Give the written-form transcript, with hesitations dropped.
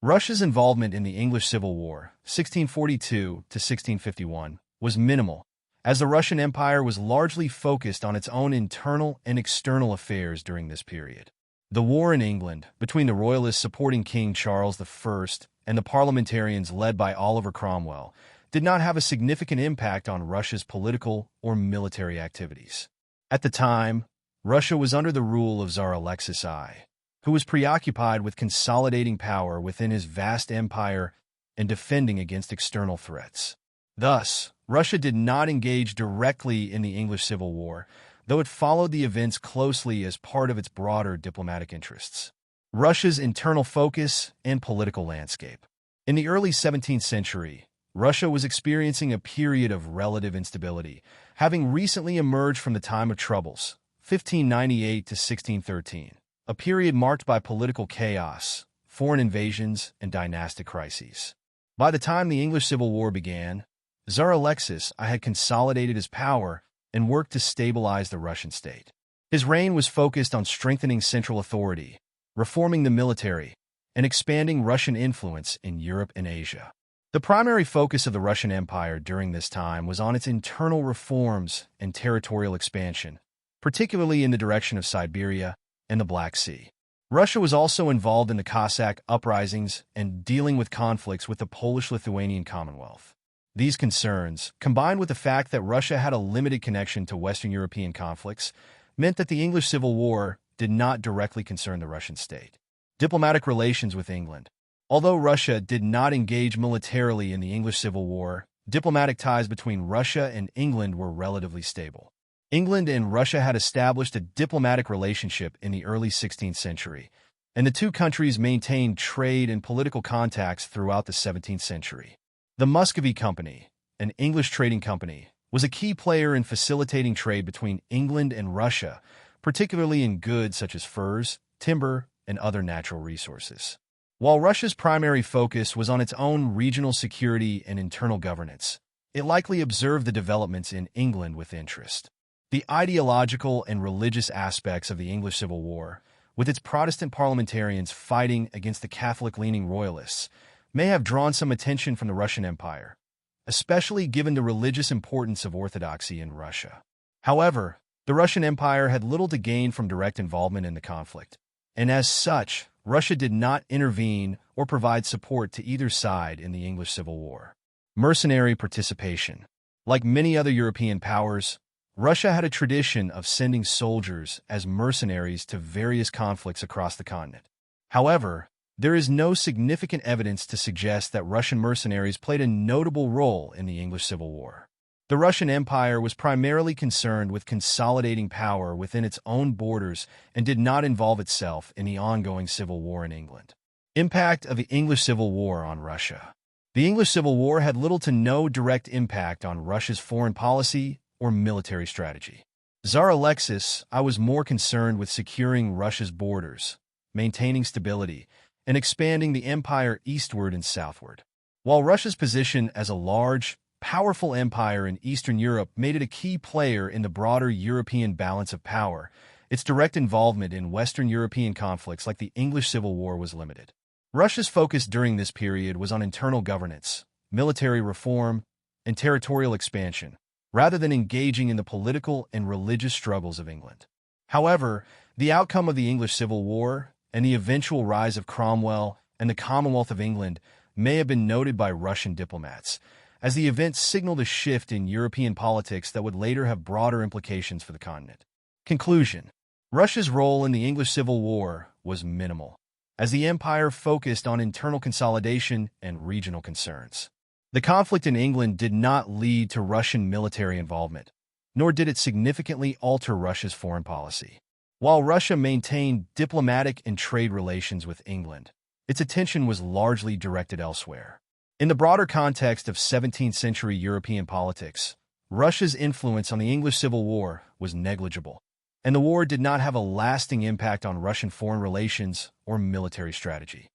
Russia's involvement in the English Civil War, 1642 to 1651, was minimal, as the Russian Empire was largely focused on its own internal and external affairs during this period. The war in England, between the Royalists supporting King Charles I and the parliamentarians led by Oliver Cromwell, did not have a significant impact on Russia's political or military activities. At the time, Russia was under the rule of Tsar Alexis I, who was preoccupied with consolidating power within his vast empire and defending against external threats. Thus, Russia did not engage directly in the English Civil War, though it followed the events closely as part of its broader diplomatic interests. Russia's internal focus and political landscape. In the early 17th century, Russia was experiencing a period of relative instability, having recently emerged from the time of troubles, 1598 to 1613, a period marked by political chaos, foreign invasions, and dynastic crises. By the time the English Civil War began, Tsar Alexis I had consolidated his power and worked to stabilize the Russian state. His reign was focused on strengthening central authority, reforming the military, and expanding Russian influence in Europe and Asia. The primary focus of the Russian Empire during this time was on its internal reforms and territorial expansion, particularly in the direction of Siberia and the Black Sea. Russia was also involved in the Cossack uprisings and dealing with conflicts with the Polish-Lithuanian Commonwealth. These concerns, combined with the fact that Russia had a limited connection to Western European conflicts, meant that the English Civil War did not directly concern the Russian state. Diplomatic relations with England. Although Russia did not engage militarily in the English Civil War, diplomatic ties between Russia and England were relatively stable. England and Russia had established a diplomatic relationship in the early 16th century, and the two countries maintained trade and political contacts throughout the 17th century. The Muscovy Company, an English trading company, was a key player in facilitating trade between England and Russia, particularly in goods such as furs, timber, and other natural resources. While Russia's primary focus was on its own regional security and internal governance, it likely observed the developments in England with interest. The ideological and religious aspects of the English Civil War, with its Protestant parliamentarians fighting against the Catholic-leaning royalists, may have drawn some attention from the Russian Empire, especially given the religious importance of orthodoxy in Russia. However, the Russian Empire had little to gain from direct involvement in the conflict, and as such, Russia did not intervene or provide support to either side in the English Civil War. Mercenary participation. Like many other European powers, Russia had a tradition of sending soldiers as mercenaries to various conflicts across the continent. However, there is no significant evidence to suggest that Russian mercenaries played a notable role in the English Civil War. The Russian Empire was primarily concerned with consolidating power within its own borders and did not involve itself in the ongoing civil war in England. Impact of the English Civil War on Russia. The English Civil War had little to no direct impact on Russia's foreign policy or military strategy. Tsar Alexis I was more concerned with securing Russia's borders, maintaining stability, and expanding the empire eastward and southward. While Russia's position as a large, powerful empire in Eastern Europe made it a key player in the broader European balance of power, its direct involvement in Western European conflicts like the English Civil War was limited. Russia's focus during this period was on internal governance, military reform, and territorial expansion, rather than engaging in the political and religious struggles of England. However, the outcome of the English Civil War and the eventual rise of Cromwell and the Commonwealth of England may have been noted by Russian diplomats, as the event signaled a shift in European politics that would later have broader implications for the continent. Conclusion. Russia's role in the English Civil War was minimal, as the empire focused on internal consolidation and regional concerns. The conflict in England did not lead to Russian military involvement, nor did it significantly alter Russia's foreign policy. While Russia maintained diplomatic and trade relations with England, its attention was largely directed elsewhere. In the broader context of 17th-century European politics, Russia's influence on the English Civil War was negligible, and the war did not have a lasting impact on Russian foreign relations or military strategy.